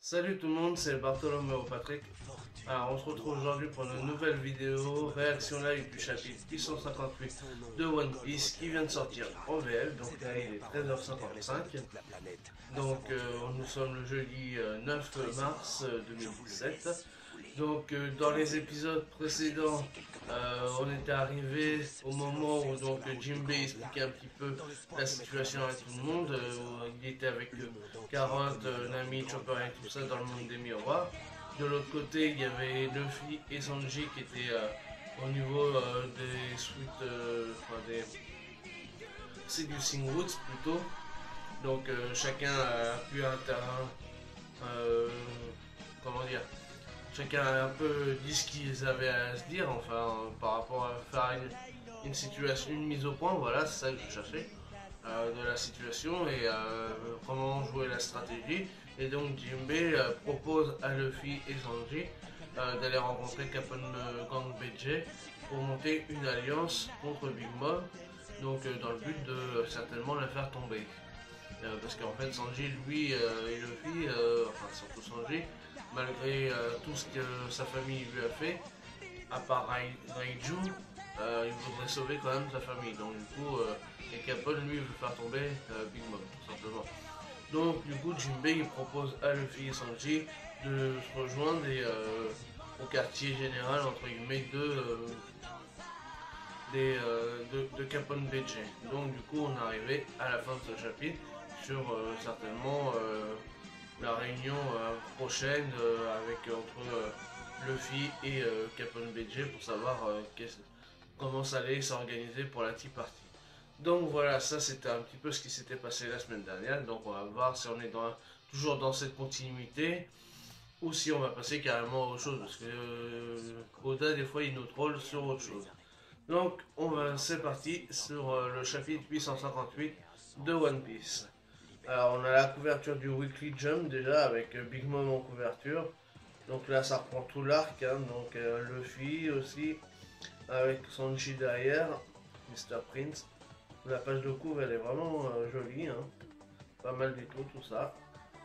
Salut tout le monde, c'est Bartholomew Patrick. Alors on se retrouve aujourd'hui pour une nouvelle vidéo, réaction live du chapitre 858 de One Piece qui vient de sortir en VL, donc là il est 13h55. Donc nous sommes le jeudi 9 mars 2017. Donc dans les épisodes précédents, on était arrivé au moment où donc Jinbei expliquait un petit peu la situation avec tout le monde. Il était avec Carotte, Nami, Chopper et tout ça dans le monde des miroirs. De l'autre côté, il y avait Luffy et Sanji qui étaient au niveau des suites, des Seducing Woods plutôt. Donc chacun a pu euh, comment dire, chacun a un peu dit ce qu'ils avaient à se dire, enfin, par rapport à faire une situation, une mise au point, voilà, c'est ça que je cherchais, de la situation et comment jouer la stratégie. Et donc Jinbei propose à Luffy et Sanji d'aller rencontrer Captain Gang BJ pour monter une alliance contre Big Mom, donc dans le but de certainement la faire tomber. Parce qu'en fait Sanji lui et Luffy, enfin surtout Sanji, malgré tout ce que sa famille lui a fait, à part Raiju, il voudrait sauver quand même sa famille. Donc du coup, et Capone lui veut faire tomber Big Mom, tout simplement. Donc du coup, Jinbei il propose à Luffy et Sanji de se rejoindre au quartier général entre guillemets de Capone BJ. Donc du coup, on est arrivé à la fin de ce chapitre sur certainement la réunion prochaine avec entre Luffy et Capone BJ pour savoir comment ça allait s'organiser pour la Tea Party. Donc voilà, ça c'était un petit peu ce qui s'était passé la semaine dernière. Donc on va voir si on est toujours dans cette continuité ou si on va passer carrément à autre chose. Parce que Oda des fois il nous troll sur autre chose. Donc c'est parti sur le chapitre 858 de One Piece. Alors on a la couverture du Weekly Jump déjà avec Big Mom en couverture. Donc là ça reprend tout l'arc, hein. Donc Luffy aussi avec Sanji derrière, Mr. Prince. La page de couvre elle est vraiment jolie, hein. Pas mal du tout ça.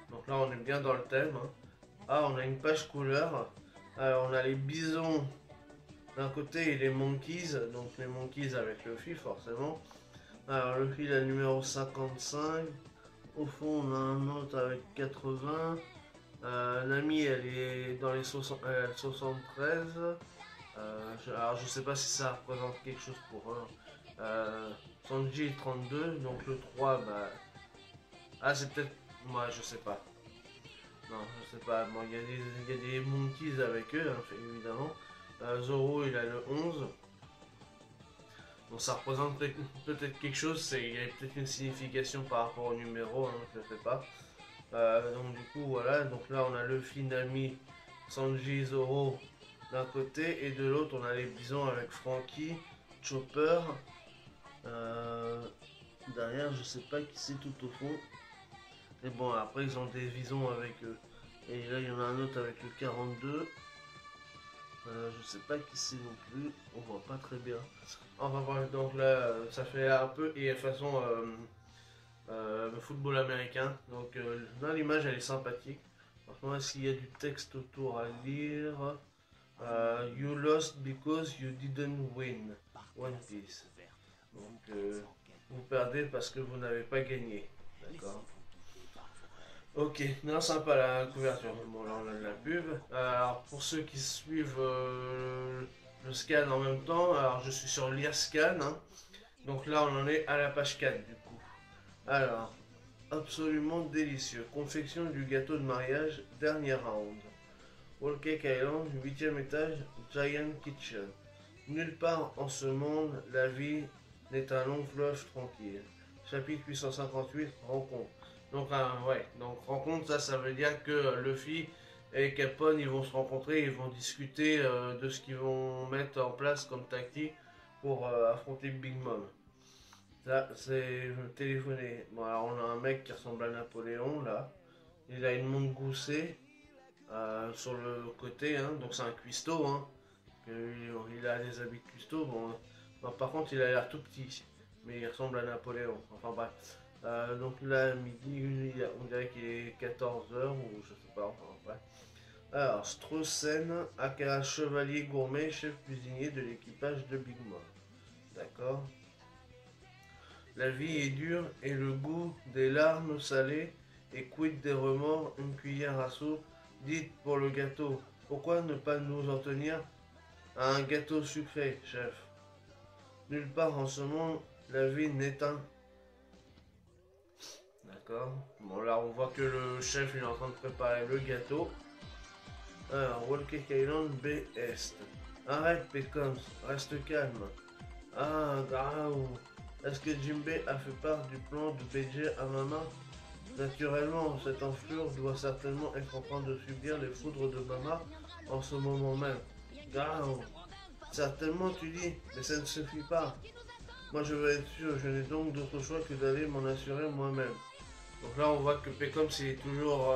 Donc là on est bien dans le thème, hein. Ah, on a une page couleur. Alors on a les bisons d'un côté et les monkeys, donc les monkeys avec Luffy forcément. Alors Luffy la numéro 55. Au fond on a un autre avec 80. Nami elle est dans les 73. Alors je sais pas si ça représente quelque chose pour eux. Sanji 32, donc le 3, bah. Ah, c'est peut-être. Moi, je sais pas. Non, je sais pas. Bon, il y a des monkeys avec eux, hein, évidemment. Zoro, il a le 11. Donc ça représente peut-être quelque chose. Il y a peut-être une signification par rapport au numéro, hein, je sais pas. Donc du coup, voilà. Donc là, on a Luffy, Nami, Sanji, Zoro d'un côté. Et de l'autre, on a les bisons avec Franky, Chopper. Derrière, je sais pas qui c'est tout au fond. Et bon, après, ils ont des visons avec eux. Et là, il y en a un autre avec le 42. Je sais pas qui c'est non plus. On voit pas très bien. Enfin bref, donc là, ça fait un peu et façon football américain. Donc là, l'image, elle est sympathique. Maintenant, est-ce qu'il y a du texte autour à lire? You lost because you didn't win One Piece. Donc, vous perdez parce que vous n'avez pas gagné. D'accord. Ok, non, sympa la couverture. Bon, là, on a de la pub. Alors, pour ceux qui suivent le scan en même temps, alors je suis sur lire scan, hein. Donc là, on en est à la page 4 du coup. Alors, absolument délicieux. Confection du gâteau de mariage, dernier round. Wall Cake Island, 8e étage, Giant Kitchen. Nulle part en ce monde, la vie n'est un long fleuve tranquille. Chapitre 858, rencontre. Donc, ouais, donc rencontre, ça veut dire que Luffy et Capone, ils vont se rencontrer, ils vont discuter de ce qu'ils vont mettre en place comme tactique pour affronter Big Mom. Ça, c'est téléphoné. Bon, alors on a un mec qui ressemble à Napoléon, là. Il a une montre goussée sur le côté, hein. Donc c'est un cuistot, hein. Il a des habits de cuistot. Bon, par contre, il a l'air tout petit, mais il ressemble à Napoléon. Enfin bref. Donc là, midi, on dirait qu'il est 14 h ou je sais pas, enfin bref. Alors, Straussen, aka Chevalier Gourmet, chef cuisinier de l'équipage de Big Mom. D'accord. La vie est dure et le goût des larmes salées, et quid des remords, une cuillère à soupe. Dites pour le gâteau, pourquoi ne pas nous en tenir à un gâteau sucré, chef? Nulle part en ce monde, la vie n'est un. D'accord. Bon, là, on voit que le chef il est en train de préparer le gâteau. Alors, Walker Island B Est. Arrête, Pécoms, reste calme. Ah, Garou. Est-ce que Jimbei a fait part du plan de BJ à Mama? Naturellement, cette enflure doit certainement être en train de subir les foudres de Mama en ce moment même. Garou. Certainement, tu dis, mais ça ne suffit pas. Moi, je veux être sûr, je n'ai donc d'autre choix que d'aller m'en assurer moi-même. Donc là, on voit que Pécoms est toujours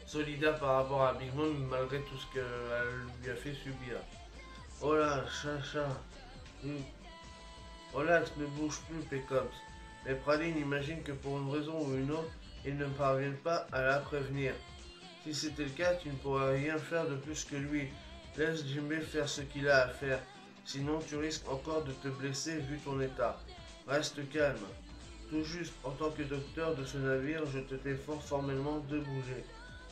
solidaire par rapport à Big Mom malgré tout ce qu'elle lui a fait subir. Oh là, chacha. Relax, ne bouge plus, Pécoms. Mais Praline imagine que pour une raison ou une autre, ils ne parviennent pas à la prévenir. Si c'était le cas, tu ne pourrais rien faire de plus que lui. Laisse Jimmy faire ce qu'il a à faire. Sinon, tu risques encore de te blesser vu ton état. Reste calme. Tout juste, en tant que docteur de ce navire, je te défends formellement de bouger.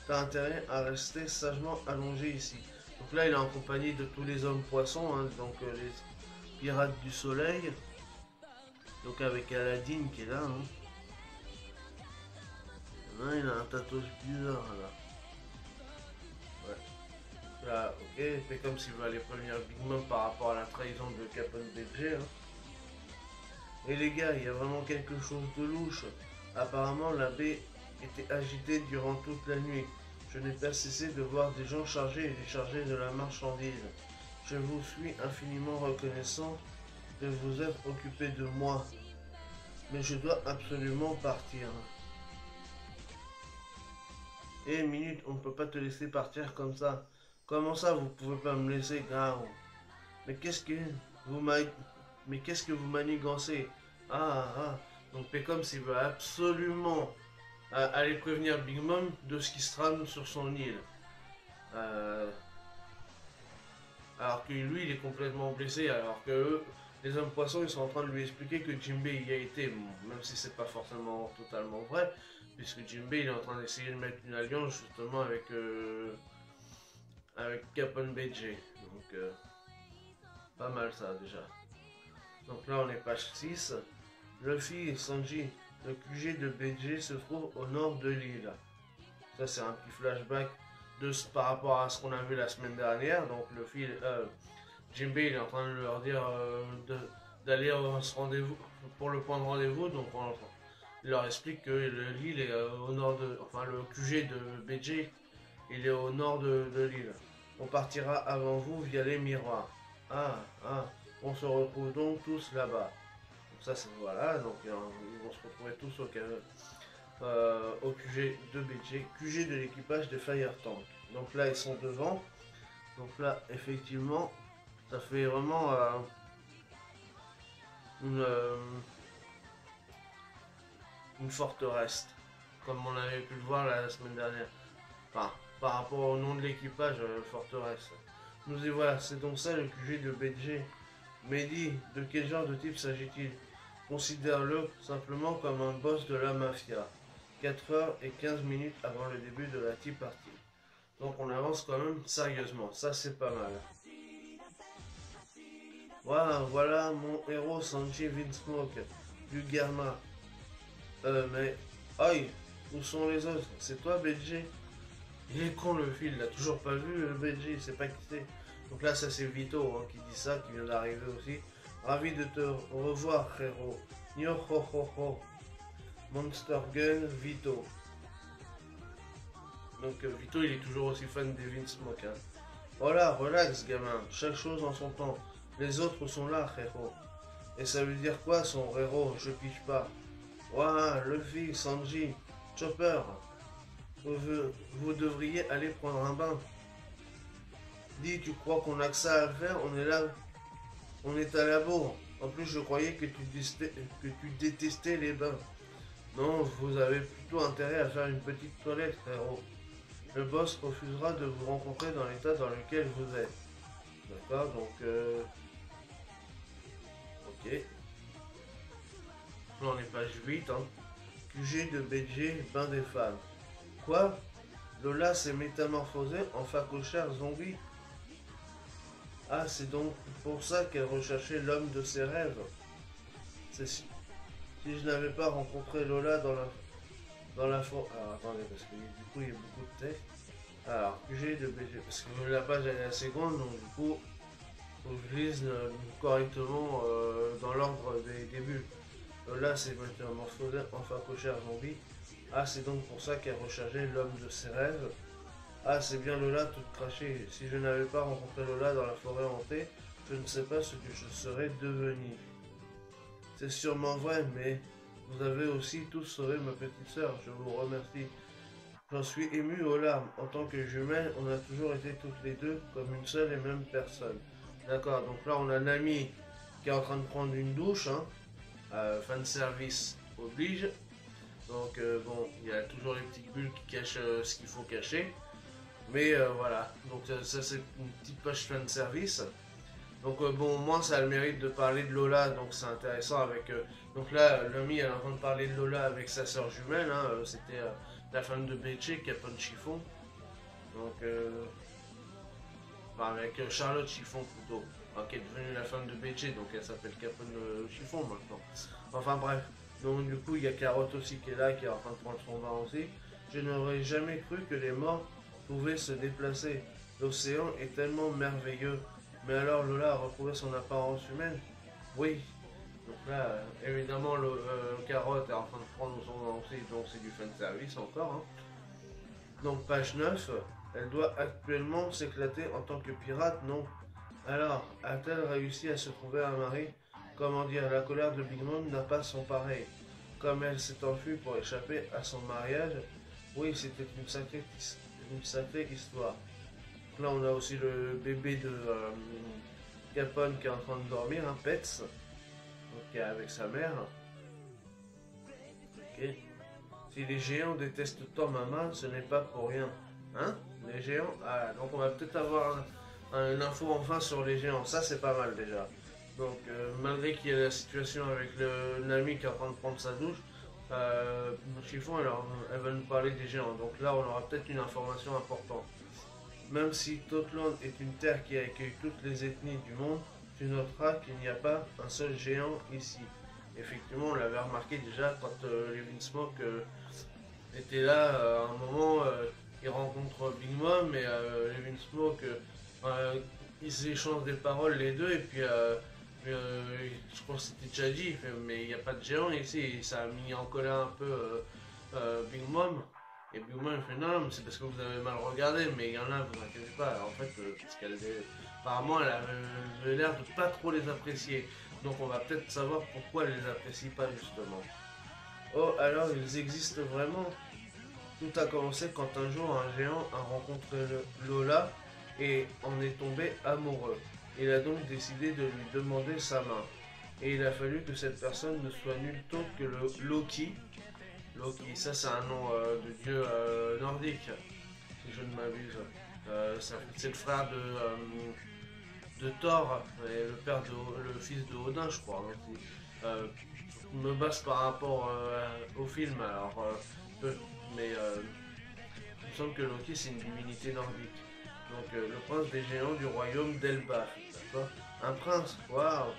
T'as intérêt à rester sagement allongé ici. Donc là, il est en compagnie de tous les hommes poissons, hein, donc les pirates du soleil. Donc avec Aladdin qui est là. Hein. Il a un tatouage bizarre là. Ouais. Là, ok, c'est comme s'il veut aller prévenir Big Mom par rapport à la trahison de Captain BG. Hein. Et les gars, il y a vraiment quelque chose de louche. Apparemment, la baie était agitée durant toute la nuit. Je n'ai pas cessé de voir des gens charger et décharger de la marchandise. Je vous suis infiniment reconnaissant de vous être occupé de moi. Mais je dois absolument partir. Eh, minute, on ne peut pas te laisser partir comme ça. Comment ça, vous pouvez pas me laisser, Garo? Mais qu'est-ce que vous m'avez... Mais qu'est-ce que vous manigancez? Ah. Donc Pécom, il veut absolument aller prévenir Big Mom de ce qui se trame sur son île. Alors que lui, il est complètement blessé, alors que eux, les hommes poissons, ils sont en train de lui expliquer que Jimbei y a été, bon, même si c'est pas forcément totalement vrai, puisque Jimbei il est en train d'essayer de mettre une alliance justement avec Capon BG. Donc pas mal ça déjà. Donc là on est page 6. Luffy et Sanji, le QG de BG se trouve au nord de l'île. Ça c'est un petit flashback par rapport à ce qu'on a vu la semaine dernière. Donc Luffy, Jimbei il est en train de leur dire d'aller à ce rendez-vous pour le point de rendez-vous. Donc il leur explique que l'île est au nord de, enfin le QG de BG, il est au nord de l'île. On partira avant vous via les miroirs. On se retrouve donc tous là-bas. Ça c'est voilà, donc ils vont se retrouver tous au QG de BG, QG de l'équipage de Fire Tank. Donc là ils sont devant. Donc là effectivement, ça fait vraiment une forteresse, comme on avait pu le voir la semaine dernière. Enfin, par rapport au nom de l'équipage, forteresse. Nous y voilà, c'est donc ça le QG de BG. Mehdi, de quel genre de type s'agit-il? Considère-le simplement comme un boss de la mafia. 4h15 avant le début de la tea party. Donc on avance quand même sérieusement, ça c'est pas mal. Voilà mon héros Sanji Vinsmoke, du Germa. Mais... Aïe, où sont les autres? C'est toi BG? Il est con le fil, il a toujours pas vu le BG, il sait pas qui c'est. Donc là ça c'est Vito hein, qui dit ça, qui vient d'arriver aussi. Ravi de te revoir frérot. Nyo ho ho ho. Monster Gun, Vito. Donc Vito il est toujours aussi fan des Vinsmoke. Hein. Voilà, relax gamin, chaque chose en son temps. Les autres sont là frérot. Et ça veut dire quoi son héros? Je pige pas. Luffy, Sanji, Chopper. Vous devriez aller prendre un bain. Dis, tu crois qu'on a que ça à faire? On est là. On est à la bourre. En plus, je croyais que tu détestais les bains. Non, vous avez plutôt intérêt à faire une petite toilette, frérot. Le boss refusera de vous rencontrer dans l'état dans lequel vous êtes. D'accord, donc ok. Là on est page 8, hein. QG de BG, bain des femmes. Quoi? Lola s'est métamorphosée en phacochère zombie. Ah, c'est donc pour ça qu'elle recherchait l'homme de ses rêves. Si je n'avais pas rencontré Lola dans la forêt. Alors attendez, parce que du coup il y a beaucoup de texte. Alors, QG de BG. Parce que la page elle est assez grande, donc du coup, faut que je lise correctement dans l'ordre des débuts. Lola s'est métamorphosée en phacochère zombie. Ah, c'est donc pour ça qu'elle recherchait l'homme de ses rêves. Ah, c'est bien Lola toute crachée. Si je n'avais pas rencontré Lola dans la forêt hantée, je ne sais pas ce que je serais devenu. C'est sûrement vrai, mais vous avez aussi tous sauvé ma petite sœur. Je vous remercie. J'en suis ému aux larmes. En tant que jumelles, on a toujours été toutes les deux comme une seule et même personne. D'accord, donc là on a Nami qui est en train de prendre une douche. Hein. Fan service oblige. Donc bon, il y a toujours les petites bulles qui cachent ce qu'il faut cacher. Mais voilà, donc ça c'est une petite page fan service. Donc bon, moi ça a le mérite de parler de Lola, donc c'est intéressant avec... donc là, Lumi elle est en train de parler de Lola avec sa sœur jumelle, hein, c'était la femme de Becce, Capone Chiffon. Donc, enfin avec Charlotte Chiffon plutôt, enfin, qui est devenue la femme de Becce, donc elle s'appelle Capone Chiffon maintenant. Enfin bref, donc du coup il y a Carotte aussi qui est là, qui est en train de prendre son bain aussi. Je n'aurais jamais cru que les morts pouvaient se déplacer. L'océan est tellement merveilleux. Mais alors Lola a retrouvé son apparence humaine? Oui. Donc là, évidemment, le Carotte est en train de prendre son lancé, donc c'est du fan service encore. Hein. Donc page 9, elle doit actuellement s'éclater en tant que pirate, non? Alors, a-t-elle réussi à se trouver un mari? Comment dire, la colère de Big Mom n'a pas son pareil. Comme elle s'est enfuie pour échapper à son mariage, oui, c'était une sacrée histoire. Là, on a aussi le bébé de Capone qui est en train de dormir, un Pets, donc, qui est avec sa mère. Ok. Si les géants détestent tant Mama, ce n'est pas pour rien. Hein? Les géants? Ah, donc on va peut-être avoir une info enfin sur les géants. Ça, c'est pas mal déjà. Donc, malgré qu'il y ait la situation avec le Nami qui est en train de prendre sa douche, Chiffon, elle va nous parler des géants. Donc là, on aura peut-être une information importante. Même si Totland est une terre qui accueille toutes les ethnies du monde, tu noteras qu'il n'y a pas un seul géant ici. Effectivement, on l'avait remarqué déjà quand Levin Smoke était là. À un moment, il rencontre Big Mom et Levin Smoke, ils s'échangent des paroles les deux. Et puis, je crois que c'était déjà dit, mais il n'y a pas de géant ici. Et ça a mis en colère un peu Big Mom. Et puis moi, il fait non, mais c'est parce que vous avez mal regardé, mais il y en a, vous inquiétez pas. En fait, parce apparemment, elle avait l'air de pas trop les apprécier. Donc on va peut-être savoir pourquoi elle les apprécie pas justement. Oh, alors ils existent vraiment? Tout a commencé quand un jour un géant a rencontré Lola et en est tombé amoureux. Il a donc décidé de lui demander sa main. Et il a fallu que cette personne ne soit nulle autre que le Loki. Loki, ça c'est un nom de dieu nordique, si je ne m'abuse. C'est le frère de Thor, et le fils de Odin, je crois. Hein, je me base par rapport au film, alors, mais il me semble que Loki c'est une divinité nordique. Donc le prince des géants du royaume d'Elbaf, d'accord? Un prince, waouh!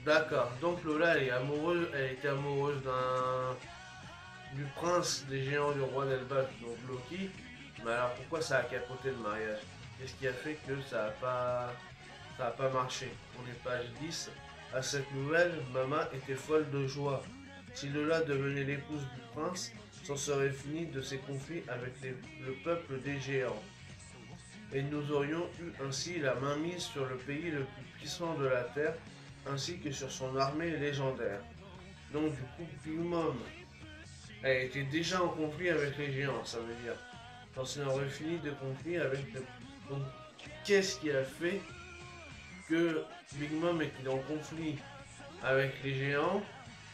D'accord, donc Lola elle était amoureuse du prince des géants du roi d'Elbaf, donc Loki. Mais alors pourquoi ça a capoté le mariage? Qu'est-ce qui a fait que ça a pas marché? On est page 10. À cette nouvelle, Mama était folle de joie. Si Lola devenait l'épouse du prince, c'en serait fini de ses conflits avec le peuple des géants. Et nous aurions eu ainsi la main mise sur le pays le plus puissant de la terre, ainsi que sur son armée légendaire. Donc du coup, Big Mom, elle était déjà en conflit avec les géants, ça veut dire. Quand on aurait fini de conflit avec... Donc, qu'est-ce qui a fait que Big Mom était en conflit avec les géants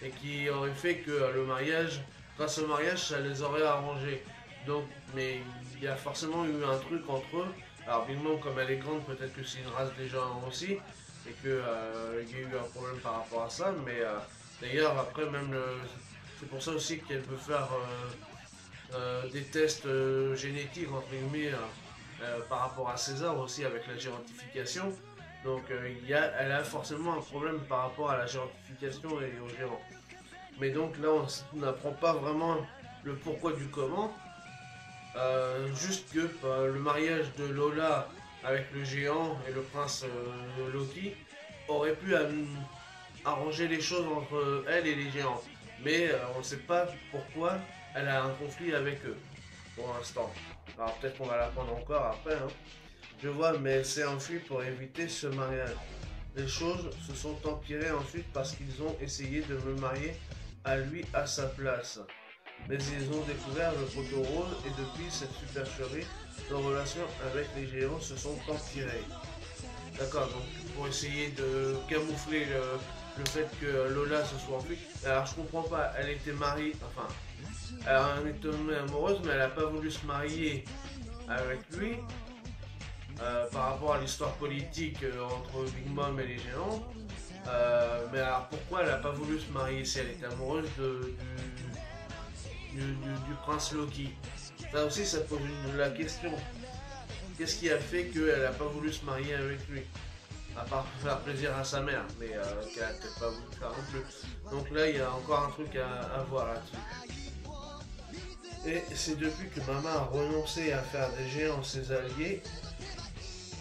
et qui aurait fait que le mariage, grâce au mariage, ça les aurait arrangés. Donc, mais il y a forcément eu un truc entre eux. Alors, Big Mom, comme elle est grande, peut-être que c'est une race des gens aussi, et qu'il y a eu un problème par rapport à ça. Mais d'ailleurs, après, c'est pour ça aussi qu'elle veut faire des tests génétiques, entre guillemets, par rapport à César aussi, avec la gérontification. Donc, elle a forcément un problème par rapport à la gérontification et aux gérants. Mais donc là, on n'apprend pas vraiment le pourquoi du comment. Juste que le mariage de Lola avec le géant et le prince Loki aurait pu arranger les choses entre elle et les géants. Mais on ne sait pas pourquoi elle a un conflit avec eux pour l'instant. Alors peut-être qu'on va l'apprendre encore après. Hein. Je vois, mais elle s'est enfuie pour éviter ce mariage. Les choses se sont empirées ensuite parce qu'ils ont essayé de me marier à lui à sa place. Mais ils ont découvert le poteau rose et depuis cette supercherie, nos relations avec les géants se sont empirées. D'accord, donc pour essayer de camoufler le fait que Lola se soit enfuie. Alors je comprends pas, elle était mariée, enfin, elle en est tombée amoureuse, mais elle n'a pas voulu se marier avec lui. Par rapport à l'histoire politique entre Big Mom et les géants. Mais alors pourquoi elle n'a pas voulu se marier si elle était amoureuse du prince Loki? Ça aussi, ça pose la question. Qu'est-ce qui a fait qu'elle n'a pas voulu se marier avec lui? À part faire plaisir à sa mère, mais qu'elle n'a peut-être pas voulu faire non plus. Donc là, il y a encore un truc à voir là-dessus. Et c'est depuis que Maman a renoncé à faire des géants ses alliés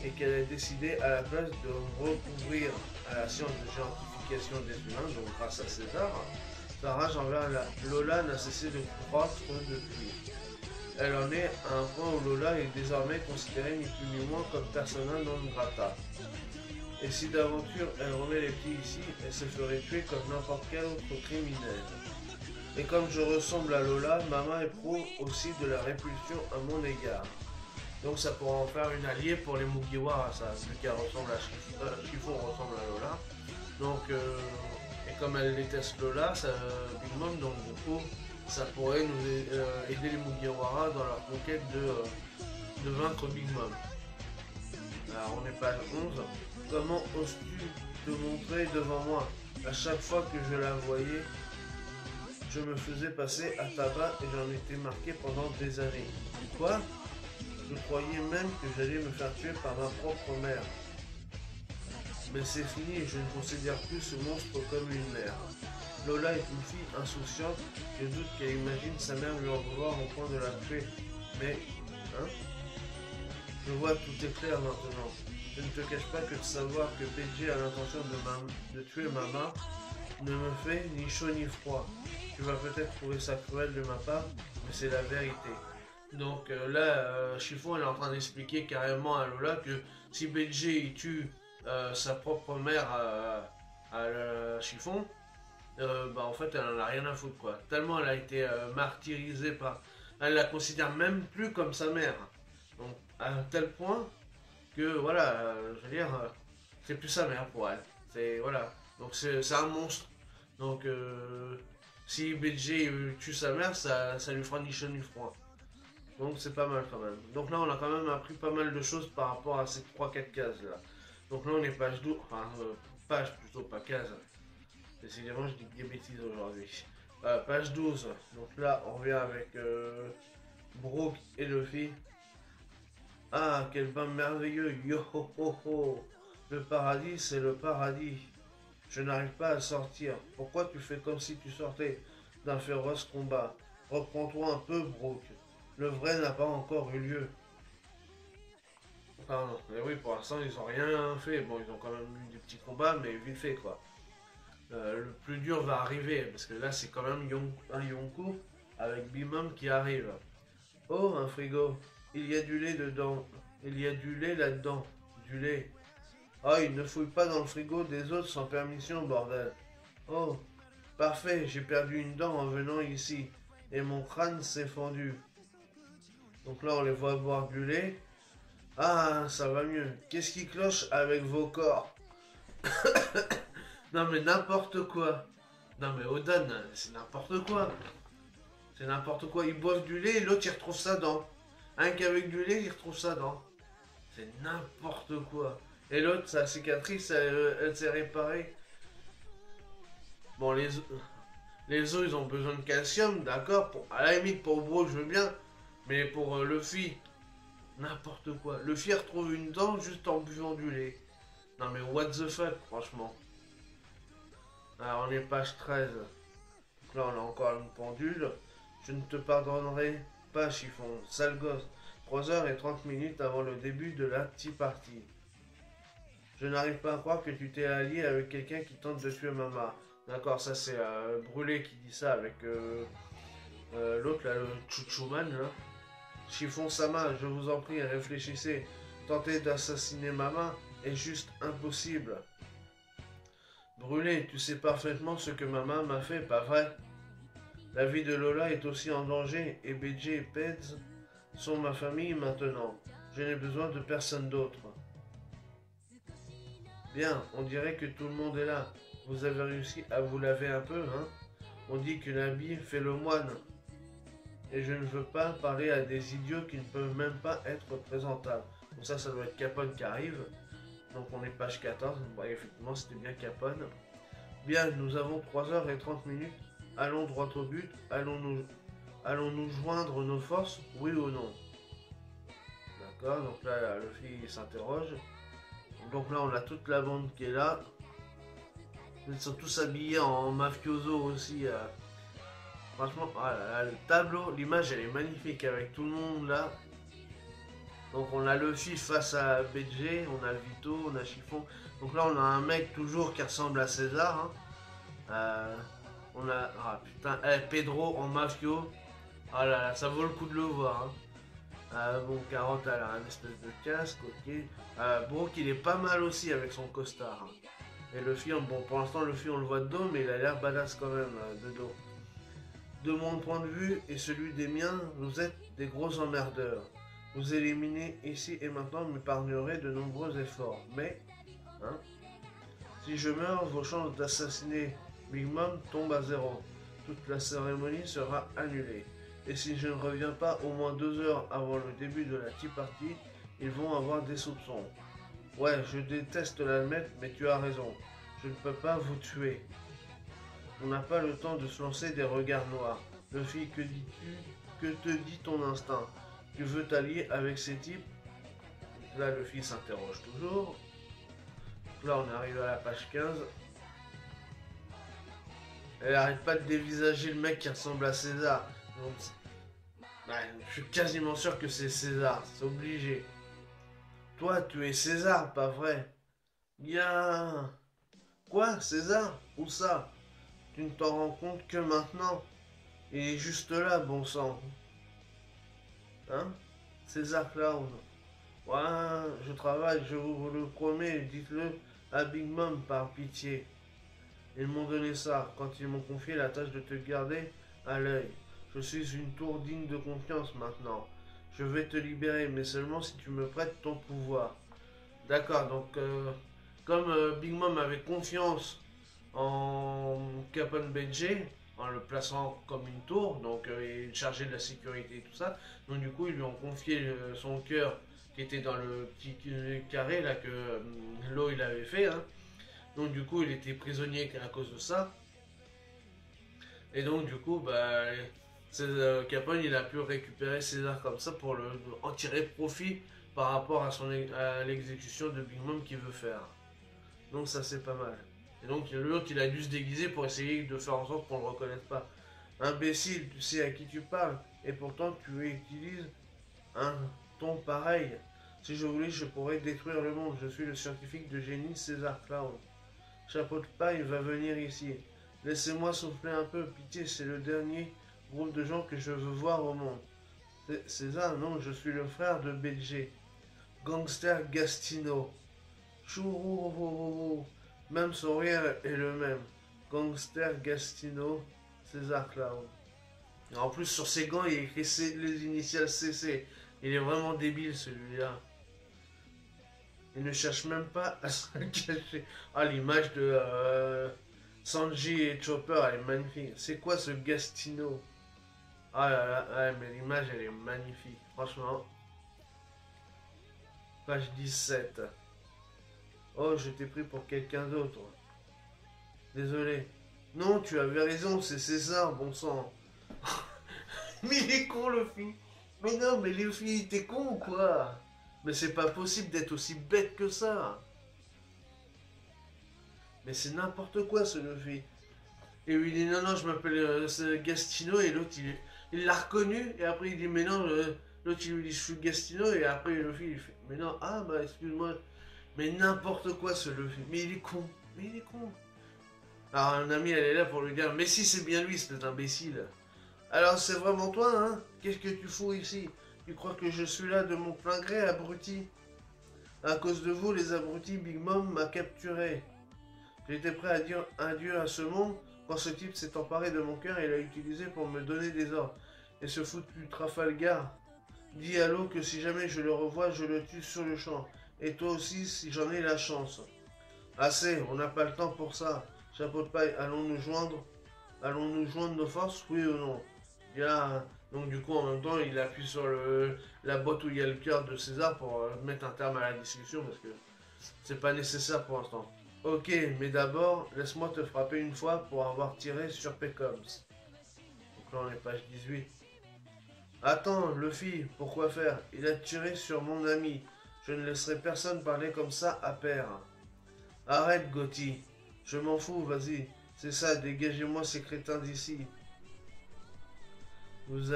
et qu'elle a décidé à la place de recouvrir à la science de géantification des humains, donc grâce à César, sa rage envers Lola n'a cessé de croître depuis. Elle en est à un point où Lola est désormais considérée ni plus ni moins comme persona non grata. Et si d'aventure elle remet les pieds ici, elle se ferait tuer comme n'importe quel autre criminel. Et comme je ressemble à Lola, Maman éprouve aussi de la répulsion à mon égard. Donc ça pourra en faire une alliée pour les Mugiwara, ça, celui qui ressemble à Chiffon ressemble à Lola. Donc, et comme elle déteste Lola, Big Mom, donc du coup, ça pourrait nous aider les Mugiwara dans leur conquête de vaincre Big Mom. Alors on est page 11. Comment oses-tu te montrer devant moi? À chaque fois que je la voyais, je me faisais passer à tabac et j'en étais marqué pendant des années. Quoi? Je croyais même que j'allais me faire tuer par ma propre mère. Mais c'est fini et je ne considère plus ce monstre comme une mère. Lola est une fille insouciante, je doute qu'elle imagine sa mère lui en vouloir au point de la tuer. Mais, hein? Je vois tout est clair maintenant. Je ne te cache pas que de savoir que PJ a l'intention de tuer Mama ne me fait ni chaud ni froid. Tu vas peut-être trouver ça cruel de ma part, mais c'est la vérité. Donc là, Chiffon elle est en train d'expliquer carrément à Lola que si BG il tue sa propre mère à Chiffon, bah en fait elle en a rien à foutre quoi. Tellement elle a été martyrisée par... Elle la considère même plus comme sa mère. Donc à un tel point que voilà, je veux dire, c'est plus sa mère pour elle. C'est voilà. Donc c'est un monstre. Donc si BG tue sa mère, ça lui fera ni chaud ni froid. Donc c'est pas mal quand même. Donc là on a quand même appris pas mal de choses par rapport à ces 3-4 cases là. Donc là on est page 12, enfin page plutôt, pas case. Décidément je dis des bêtises aujourd'hui. Page 12. Donc là on revient avec Brooke et Luffy. Ah quel bain merveilleux. Yo ho ho ho. Le paradis c'est le paradis. Je n'arrive pas à sortir. Pourquoi tu fais comme si tu sortais d'un féroce combat? Reprends-toi un peu Brooke. Le vrai n'a pas encore eu lieu. Pardon, mais oui, pour l'instant, ils ont rien fait. Bon, ils ont quand même eu des petits combats, mais vite fait, quoi. Le plus dur va arriver, parce que là, c'est quand même un Yonkou avec Bimom qui arrive. Oh, un frigo. Il y a du lait dedans. Il y a du lait là-dedans. Du lait. Oh, il ne fouille pas dans le frigo des autres sans permission, bordel. Oh, parfait, j'ai perdu une dent en venant ici. Et mon crâne s'est fendu. Donc là, on les voit boire du lait. Ah, ça va mieux. Qu'est-ce qui cloche avec vos corps? Non mais n'importe quoi. Non mais Odan, c'est n'importe quoi. C'est n'importe quoi. Ils boivent du lait et l'autre il retrouve sa dent. Un qu'avec du lait, il retrouve sa dent. C'est n'importe quoi. Et l'autre, sa cicatrice, elle s'est réparée. Bon, les os, ils ont besoin de calcium, d'accord. À la limite, pour Bro, je veux bien. Mais pour Luffy, n'importe quoi. Luffy retrouve une dent juste en buvant du lait. Non mais what the fuck, franchement. Alors, on est page 13. Donc là, on a encore une pendule. Je ne te pardonnerai pas, chiffon. Sale gosse. 3h30 avant le début de la tea party. Je n'arrive pas à croire que tu t'es allié avec quelqu'un qui tente de tuer Mama. D'accord, ça c'est Brûlé qui dit ça avec l'autre là, le Chuchuman là. Chiffon Sama, je vous en prie, réfléchissez. Tenter d'assassiner Mama est juste impossible. Brûlé, tu sais parfaitement ce que Mama m'a fait, pas vrai? La vie de Lola est aussi en danger et BJ et Peds sont ma famille maintenant. Je n'ai besoin de personne d'autre. Bien, on dirait que tout le monde est là. Vous avez réussi à vous laver un peu, hein? On dit que l'habit fait le moine. Et je ne veux pas parler à des idiots qui ne peuvent même pas être présentables. Donc ça doit être Capone qui arrive. Donc on est page 14. Bon, effectivement, c'était bien Capone. Bien, nous avons 3h30. Allons droit au but. Allons-nous joindre nos forces, oui ou non? D'accord, donc là, Luffy s'interroge. Donc là, on a toute la bande qui est là. Ils sont tous habillés en mafioso aussi. Franchement, ah là là, le tableau, l'image, elle est magnifique avec tout le monde là. Donc on a Luffy face à BG, on a Vito, on a Chiffon. Donc là, on a un mec toujours qui ressemble à César. Hein. On a, ah putain, Pedro en mafio. Ah là là, ça vaut le coup de le voir. Bon, Carotte, elle a un espèce de casque, ok. Brooke, il est pas mal aussi avec son costard. Hein. Et Luffy, bon, pour l'instant, Luffy, on le voit de dos, mais il a l'air badass quand même, de dos. De mon point de vue et celui des miens, vous êtes des gros emmerdeurs. Vous éliminez ici et maintenant m'épargnerez de nombreux efforts. Mais, hein, si je meurs, vos chances d'assassiner Big Mom tombent à zéro. Toute la cérémonie sera annulée. Et si je ne reviens pas au moins 2 heures avant le début de la tea party, ils vont avoir des soupçons. Ouais, je déteste l'admettre, mais tu as raison. Je ne peux pas vous tuer. On n'a pas le temps de se lancer des regards noirs. Luffy, que dis-tu? Que te dit ton instinct? Tu veux t'allier avec ces types? Là, Luffy s'interroge toujours. Là, on arrive à la page 15. Elle arrête pas de dévisager le mec qui ressemble à César. Donc, ouais, je suis quasiment sûr que c'est César, c'est obligé. Toi, tu es César, pas vrai? Bien. Quoi, César? Où ça? Tu ne t'en rends compte que maintenant? Il est juste là, bon sang. Hein? César Clown. Ouais, je travaille, je vous le promets, dites-le à Big Mom par pitié. Ils m'ont donné ça quand ils m'ont confié la tâche de te garder à l'œil. Je suis une tour digne de confiance maintenant. Je vais te libérer, mais seulement si tu me prêtes ton pouvoir. D'accord, donc comme Big Mom avait confiance en Capone BG, en le plaçant comme une tour, donc il est chargé de la sécurité et tout ça, donc du coup ils lui ont confié son cœur qui était dans le petit carré là que l'eau il avait fait, hein. Donc du coup il était prisonnier à cause de ça, et donc du coup bah Capone il a pu récupérer César comme ça pour en tirer profit par rapport à l'exécution de Big Mom qu'il veut faire. Donc ça c'est pas mal. Et donc l'autre il a dû se déguiser pour essayer de faire en sorte qu'on le reconnaisse pas. Imbécile, tu sais à qui tu parles, et pourtant tu utilises un ton pareil. Si je voulais, je pourrais détruire le monde. Je suis le scientifique de génie César Clown. Chapeau de paille va venir ici. Laissez-moi souffler un peu, pitié, c'est le dernier groupe de gens que je veux voir au monde. César, non, je suis le frère de BG. Gangster Gastino. Chourourourourou. Même son rire est le même. Gangster Gastino, César Clown. Et en plus, sur ses gants, il y a écrit les initiales CC. Il est vraiment débile celui-là. Il ne cherche même pas à se cacher. Ah, l'image de Sanji et Chopper, elle est magnifique. C'est quoi ce Gastino? Ah là là, ouais, mais l'image elle est magnifique, franchement. Page 17. Oh, je t'ai pris pour quelqu'un d'autre. Désolé. Non, tu avais raison, c'est César, bon sang. Mais il est con, Luffy. Mais non, mais Luffy, t'es con ou quoi? Mais c'est pas possible d'être aussi bête que ça. Mais c'est n'importe quoi, ce Luffy. Et lui il dit non, non, je m'appelle Gastino, et l'autre il l'a reconnu, et après il dit mais non, l'autre il lui dit je suis Gastino, et après Luffy il fait mais non, ah bah excuse-moi, mais n'importe quoi ce Luffy, mais il est con, mais il est con. Alors un ami elle est là pour lui dire mais si c'est bien lui, cet imbécile. Alors c'est vraiment toi, hein? Qu'est-ce que tu fous ici? Tu crois que je suis là de mon plein gré, abruti? À cause de vous, les abrutis, Big Mom m'a capturé. J'étais prêt à dire adieu à ce monde quand ce type s'est emparé de mon cœur et l'a utilisé pour me donner des ordres. Et ce foutu Trafalgar dit à l'eau que si jamais je le revois, je le tue sur le champ. Et toi aussi, si j'en ai la chance. Assez, on n'a pas le temps pour ça. Chapeau de paille, allons-nous joindre? Allons-nous joindre nos forces, oui ou non? Donc du coup, en même temps, il appuie sur la boîte où il y a le cœur de César pour mettre un terme à la discussion parce que c'est pas nécessaire pour l'instant. Ok, mais d'abord, laisse-moi te frapper une fois pour avoir tiré sur Pecoms. Donc là, on est page 18. Attends, Luffy, pourquoi faire? Il a tiré sur mon ami. Je ne laisserai personne parler comme ça à pair. Arrête, Gotti. Je m'en fous, vas-y. C'est ça, dégagez-moi ces crétins d'ici. Vous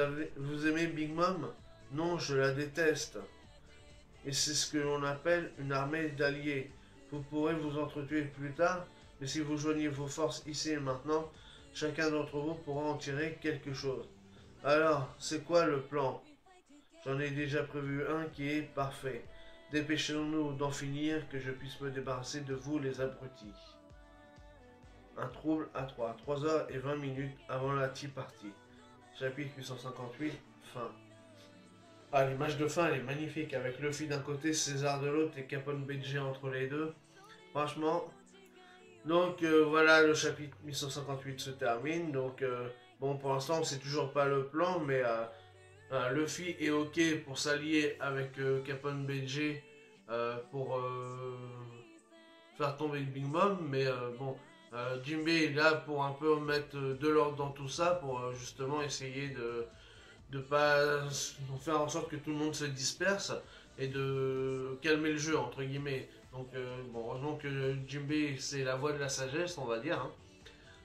aimez Big Mom? Non, je la déteste. Et c'est ce que l'on appelle une armée d'alliés. Vous pourrez vous entretuer plus tard, mais si vous joignez vos forces ici et maintenant, chacun d'entre vous pourra en tirer quelque chose. Alors, c'est quoi le plan? J'en ai déjà prévu un qui est parfait. Dépêchons-nous d'en finir, que je puisse me débarrasser de vous, les abrutis. Un trouble à 3h20 avant la tea party. Chapitre 858, fin. Ah, l'image de fin, elle est magnifique, avec Luffy d'un côté, César de l'autre et Capone BG entre les deux. Franchement. Donc voilà, le chapitre 1158 se termine. Donc bon, pour l'instant, on sait toujours pas le plan, mais Luffy est ok pour s'allier avec Capone BG pour faire tomber le Big Mom, mais bon, Jinbei est là pour un peu mettre de l'ordre dans tout ça, pour justement essayer de pas faire en sorte que tout le monde se disperse et de calmer le jeu entre guillemets. Donc bon, heureusement que Jinbei c'est la voie de la sagesse, on va dire.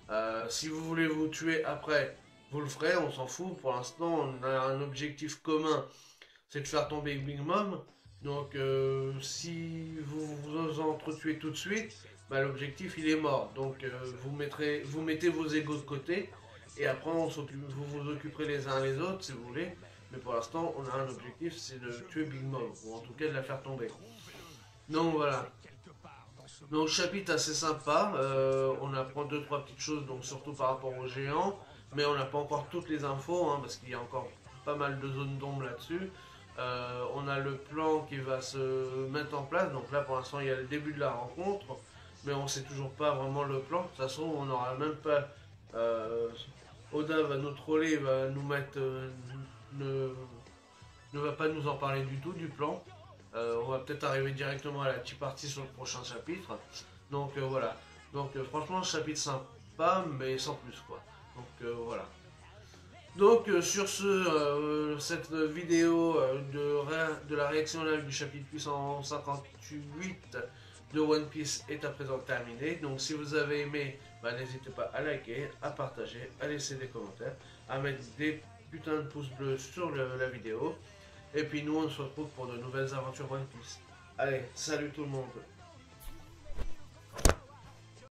Hein. Si vous voulez vous tuer après, vous le ferez, on s'en fout. Pour l'instant, on a un objectif commun, c'est de faire tomber Big Mom. Donc si vous vous entretuez tout de suite, bah, l'objectif il est mort. Donc vous mettez vos égos de côté et après vous vous occuperez les uns les autres si vous voulez. Mais pour l'instant, on a un objectif, c'est de tuer Big Mom, ou en tout cas de la faire tomber. Donc voilà. Donc chapitre assez sympa, on apprend 2-3 petites choses, donc surtout par rapport aux géants, mais on n'a pas encore toutes les infos, hein, parce qu'il y a encore pas mal de zones d'ombre là-dessus. On a le plan qui va se mettre en place, donc là pour l'instant il y a le début de la rencontre, mais on sait toujours pas vraiment le plan. De toute façon, on n'aura même pas... Oda va nous troller, va nous mettre... ne va pas nous en parler du tout du plan. On va peut-être arriver directement à la petite partie sur le prochain chapitre. Donc voilà. Donc franchement, chapitre sympa, mais sans plus quoi. Donc voilà. Donc sur ce, cette vidéo de la réaction live du chapitre 858 de One Piece est à présent terminée. Donc si vous avez aimé, bah, n'hésitez pas à liker, à partager, à laisser des commentaires, à mettre des putains de pouces bleus sur la vidéo. Et puis nous on se retrouve pour de nouvelles aventures One Piece. Allez, salut tout le monde.